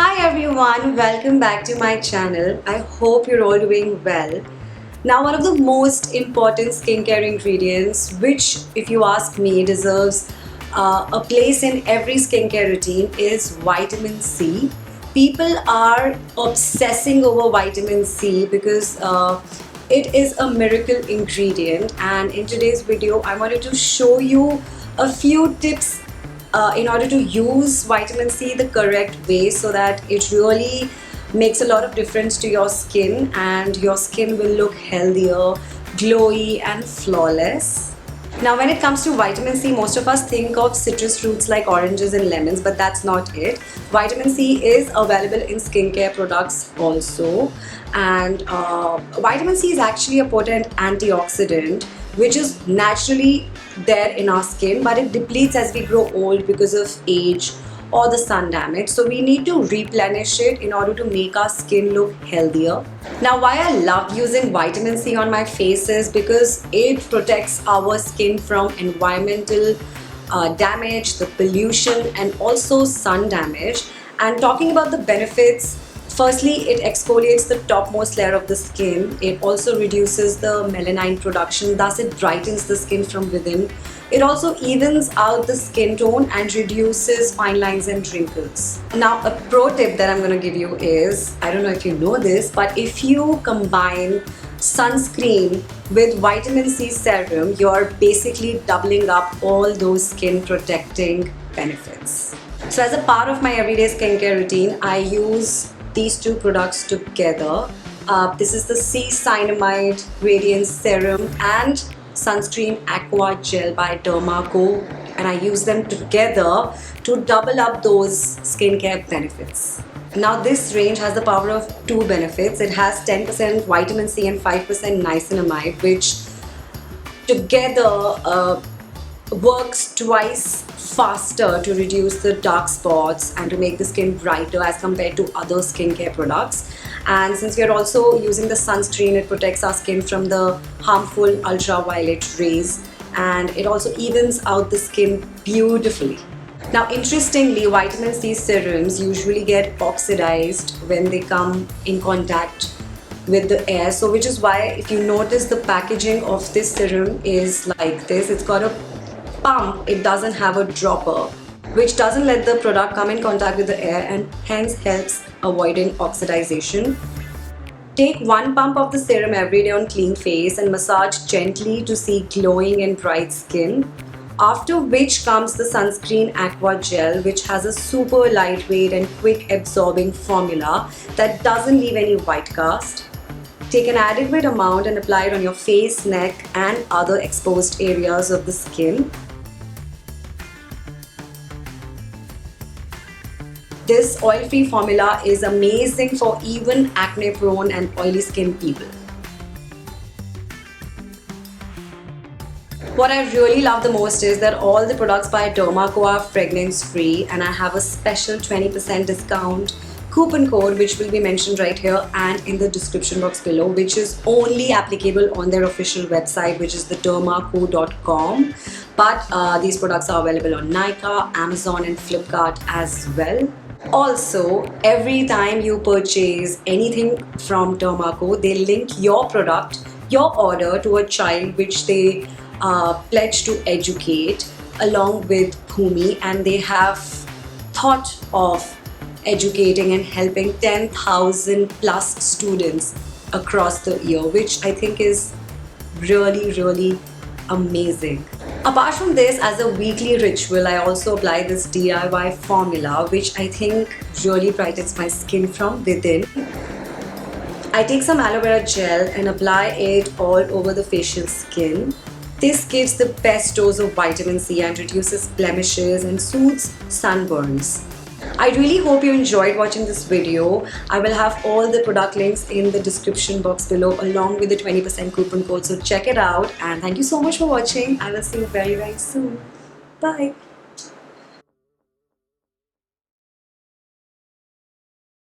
Hi everyone, welcome back to my channel. I hope you're all doing well. Now, one of the most important skincare ingredients, which, if you ask me, deserves a place in every skincare routine, is vitamin C. People are obsessing over vitamin C because it is a miracle ingredient, and in today's video, I wanted to show you a few tips in order to use vitamin C the correct way so that it really makes a lot of difference to your skin and your skin will look healthier, glowy and flawless. Now when it comes to vitamin C, most of us think of citrus fruits like oranges and lemons, but that's not it. Vitamin C is available in skincare products also, and vitamin C is actually a potent antioxidant which is naturally there in our skin, but it depletes as we grow old because of age or the sun damage. So we need to replenish it in order to make our skin look healthier. Now, why I love using vitamin C on my face is because it protects our skin from environmental damage, the pollution, and also sun damage. And talking about the benefits, firstly, it exfoliates the topmost layer of the skin. It also reduces the melanin production, thus it brightens the skin from within. It also evens out the skin tone and reduces fine lines and wrinkles. Now, a pro tip that I'm going to give you is, I don't know if you know this, but if you combine sunscreen with vitamin C serum, you're basically doubling up all those skin protecting benefits. So as a part of my everyday skincare routine, I use these two products together. This is the C-Cinnamide Radiance Serum and Sunscreen Aqua Gel by Dermaco, and I use them together to double up those skincare benefits. Now this range has the power of two benefits. It has 10% vitamin C and 5% niacinamide, which together works twice faster to reduce the dark spots and to make the skin brighter as compared to other skincare products. And since we are also using the sunscreen, it protects our skin from the harmful ultraviolet rays, and it also evens out the skin beautifully. Now interestingly, vitamin C serums usually get oxidized when they come in contact with the air, so which is why if you notice the packaging of this serum is like this. It's got a pump, it doesn't have a dropper, which doesn't let the product come in contact with the air and hence helps avoiding oxidization. Take one pump of the serum every day on clean face and massage gently to see glowing and bright skin. After which comes the Sunscreen Aqua Gel, which has a super lightweight and quick absorbing formula that doesn't leave any white cast. Take an adequate amount and apply it on your face, neck and other exposed areas of the skin. This oil-free formula is amazing for even acne-prone and oily skin people. What I really love the most is that all the products by Dermaco are fragrance-free, and I have a special 20% discount coupon code which will be mentioned right here and in the description box below, which is only applicable on their official website, which is the dermaco.com. But these products are available on Nykaa, Amazon and Flipkart as well. Also, every time you purchase anything from Dermaco, they link your product, your order, to a child which they pledge to educate along with Bhumi, and they have thought of educating and helping 10,000 plus students across the year, which I think is really amazing. Apart from this, as a weekly ritual, I also apply this DIY formula, which I think really brightens my skin from within. I take some aloe vera gel and apply it all over the facial skin. This gives the best dose of vitamin C and reduces blemishes and soothes sunburns. I really hope you enjoyed watching this video. I will have all the product links in the description box below along with the 20% coupon code, so check it out, and thank you so much for watching. I will see you very soon. Bye.